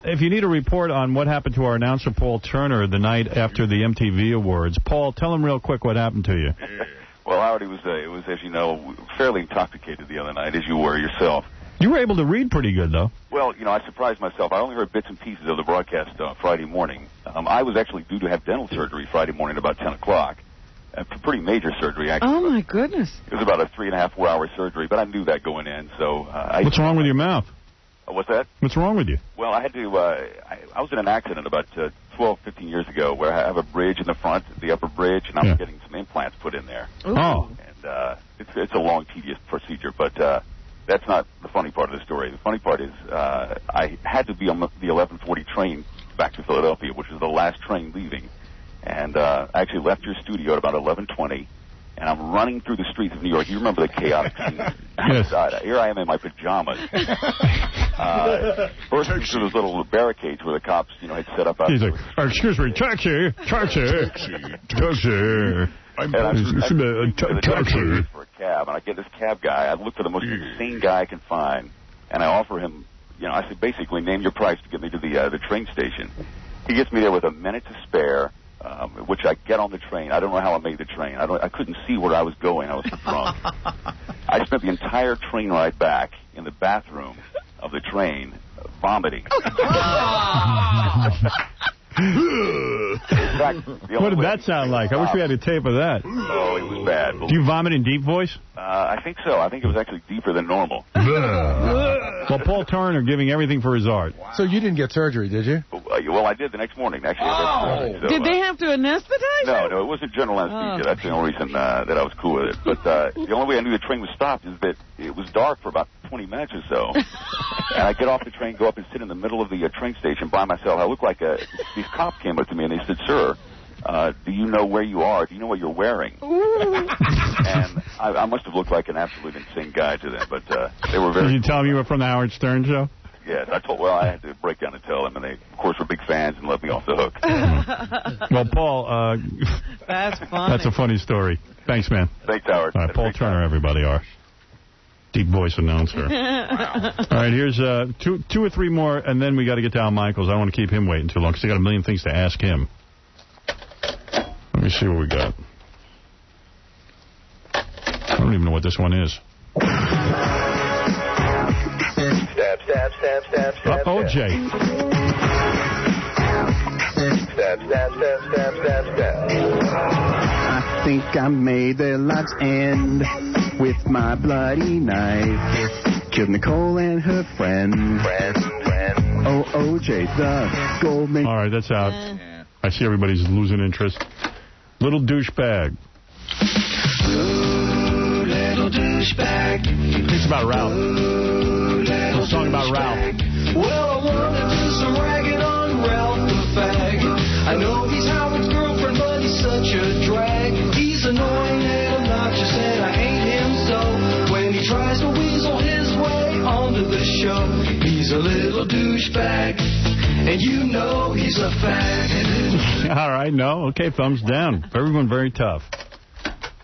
if you need a report on what happened to our announcer, Paul Turner, the night after the MTV Awards, Paul, tell him real quick what happened to you. Well, Howard, it was, as you know, fairly intoxicated the other night, as you were yourself. You were able to read pretty good, though. Well, you know, I surprised myself. I only heard bits and pieces of the broadcast Friday morning. I was actually due to have dental surgery Friday morning at about 10 o'clock. Pretty major surgery, actually. Oh, my goodness. It was about a 3.5, 4 hour surgery, but I knew that going in, so... What's wrong with your mouth? What's that? What's wrong with you? Well, I had to... I was in an accident about 12, 15 years ago where I have a bridge in the front, the upper bridge, and I'm getting some implants put in there. Ooh. Oh. And it's a long, tedious procedure, but that's not the funny part of the story. The funny part is I had to be on the 11:40 train back to Philadelphia, which was the last train leaving. And I actually left your studio at about 11:20, and I'm running through the streets of New York. You remember the chaotic scene outside. Here I am in my pajamas. Bursting through those little barricades where the cops, had set up. He's like, excuse me, taxi. I'm taxi. For a cab, and I get this cab guy. I look for the most insane guy I can find, and I offer him, I said, basically, name your price to get me to the train station. He gets me there with a minute to spare. Which I get on the train. I don't know how I made the train. I couldn't see where I was going. I was so drunk. I spent the entire train ride back in the bathroom of the train vomiting. In fact, what did that sound like? I wish we had a tape of that. Oh, it was bad. Do you vomit in deep voice? I think so. I think it was actually deeper than normal. Well, Paul Turner giving everything for his art. So you didn't get surgery, did you? Well, I did the next morning. Actually, so, did they have to anesthetize? No, it wasn't general anesthesia. That's the only reason that I was cool with it. But the only way I knew the train was stopped is that it was dark for about 20 minutes or so. And I get off the train, go up and sit in the middle of the train station by myself. I look like these cops came up to me and they said, "Sir, do you know where you are? Do you know what you're wearing?" And I must have looked like an absolute insane guy to them, but they were very... Did you tell them you were from the Howard Stern show? Yes, I had to break down and tell them, and they, of course, were big fans and let me off the hook. Well, Paul, that's funny. That's a funny story. Thanks, man. Thanks, Howard. All right, Paul Turner, everybody, our deep voice announcer. Wow. All right, here's two or three more, and then we got to get to Al Michaels. I don't want to keep him waiting too long, because I got a million things to ask him. Let me see what we got. I don't even know what this one is. Stab. OJ. Stab. I think I made the lod's end with my bloody knife. Killed Nicole and her friend. Oh, OJ, the Goldman. All right, that's out. I see everybody's losing interest. Little douchebag. Ooh, little douchebag. It's about Ralph. It's a song about Ralph. Well, I want to do some ragging on Ralph the fag. I know he's Howard's girlfriend, but he's such a drag. He's annoying and obnoxious, and I hate him so. When he tries to weasel his way onto the show, he's a little douchebag, and you know he's a fag. All right, no. Okay, thumbs down. Everyone very tough.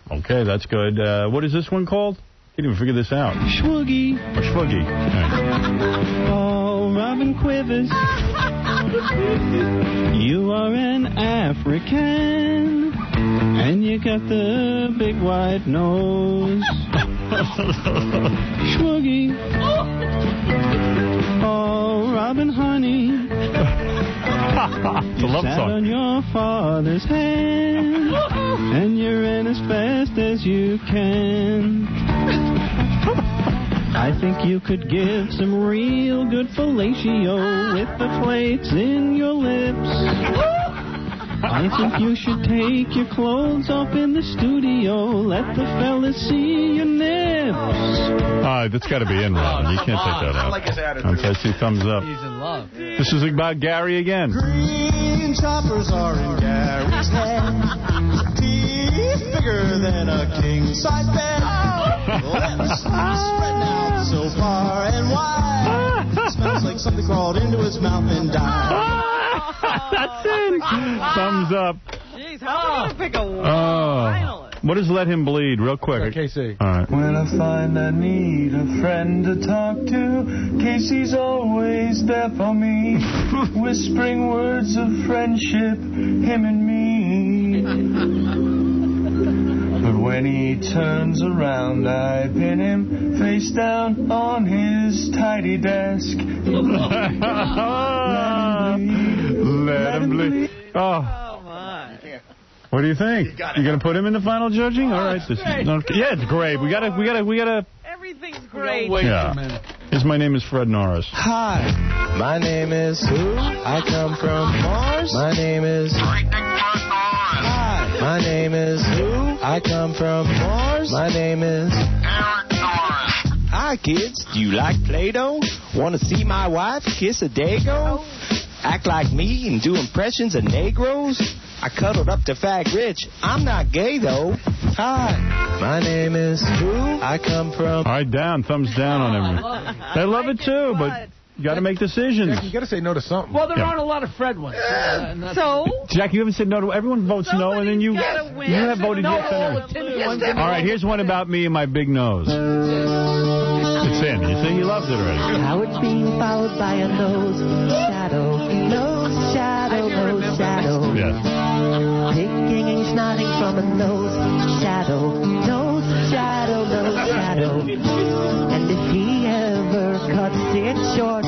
Okay, that's good. What is this one called? Can't even figure this out. Schwoogie. Or Schwoogie. Right. Oh, Robin Quivers. You are an African, and you got the big white nose. Schwoogie. Oh, Robin Honey. It's a love sat song. On your father's hand, and you ran as fast as you can. I think you could give some real good fellatio with the plates in your lips. I think you should take your clothes off in the studio. Let the fellas see your nips. That's got to be in, Robin. You can't take that out. I like his attitude. I see thumbs up. He's in love. This is about Gary again. Green choppers are in Gary's head. Teeth bigger than a king-size bed. Lips spreading out so far and wide. Smells like something crawled into his mouth and died. That's it. Thumbs up. Jeez, how are we going to pick a finalist? What does Let Him Bleed, real quick? KC. All right. When I find I need a friend to talk to, Casey's always there for me, whispering words of friendship, him and me. But when he turns around, I pin him face down on his tidy desk. Let him bleed. Oh. What do you think? You gonna put him in the final judging? All right. Yeah, it's great. We gotta. Everything's great. Yeah. My name is Fred Norris. Hi, my name is who? I come from Mars. My name is. Hi, my name is who? I come from Mars. My name is. Hi, kids. Do you like Play-Doh? Want to see my wife kiss a Dago? Act like me and do impressions of Negroes? I cuddled up to Fag Rich. I'm not gay, though. Hi, my name is who? I come from... All right, down. Thumbs down on everyone. They love it, too, but you got to make decisions. Jack, you got to say no to something. Well, there aren't a lot of Fred ones. So? Jack, you haven't said no to... Everyone votes no, and then you have voted yes. All right, here's one about me and my big nose. It's in. You see, he loves it already. Howard's being followed by a nose shadow. Nose shadow, nose shadow. Yes. Picking and snotting from a nose shadow. Nose shadow, nose shadow. And if he ever cuts it short,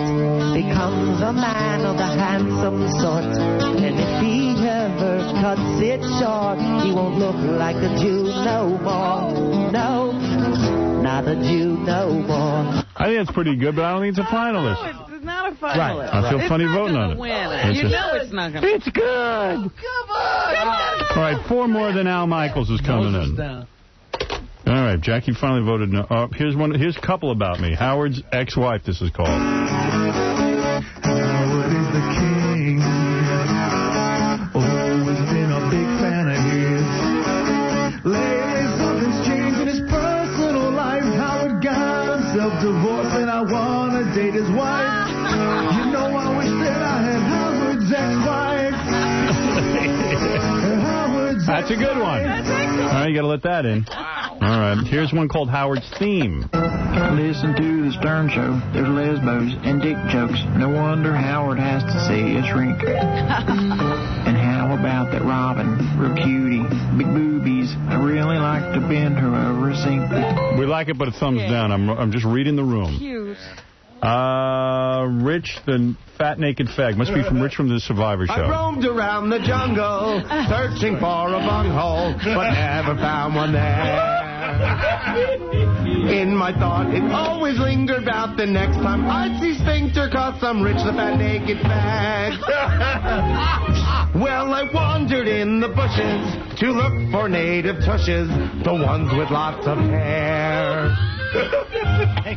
becomes a man of the handsome sort. And if he ever cuts it short, he won't look like a Jew no more. No, not a Jew no more. I think it's pretty good, but I don't think it's a finalist. No, it's not a finalist. Right. I feel funny voting on it. You know it's not going to win. It's good. Come on. All right, 4 more than Al Michaels is coming in. All right, Jackie finally voted no. Here's a couple about me. Howard's ex-wife, this is called. Howard is the king. Always been a big fan of his. Lately something's changed in his personal life. Howard got himself divorced and I want to date his wife. You know I wish that I had Howard's ex-wife. That's a good one. All right, you got to let that in. All right, here's one called Howard's Theme. Listen to the Stern Show. There's lesbos and dick jokes. No wonder Howard has to see a shrink. And how about that Robin? Real cutie. Big boobies. I really like to bend her over a sink. We like it, but it's thumbs down. I'm just reading the room. Cute. Rich, the fat naked fag. Must be from Rich from the Survivor Show. I roamed around the jungle, searching for a bunghole, but never found one there. In my thought, it always lingered about the next time I'd see sphincter, cause I'm Rich the fat naked fag. Well, I wandered in the bushes to look for native tushes, the ones with lots of hair.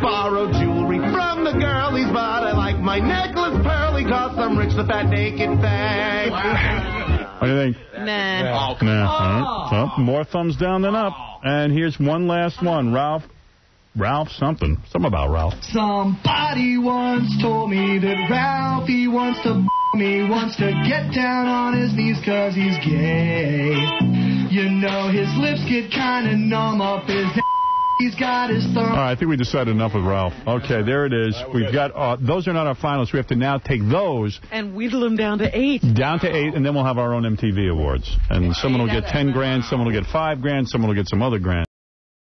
Borrowed jewelry from the girlies, but I like my necklace pearly, cause I'm Rich the fat naked fag. What do you think? Nah. Nah. So, more thumbs down than up. And here's one last one. Ralph something. Something about Ralph. Somebody once told me that Ralphie wants to me, wants to get down on his knees cause he's gay. You know his lips get kind of numb up his he's got his thumb. All right, I think we decided enough with Ralph. Okay, there it is. We've got, those are not our finalists. We have to now take those. And wheedle them down to 8. Down to 8, and then we'll have our own MTV Awards. And someone will get 10 grand, someone will get 5 grand, someone will get some other grand.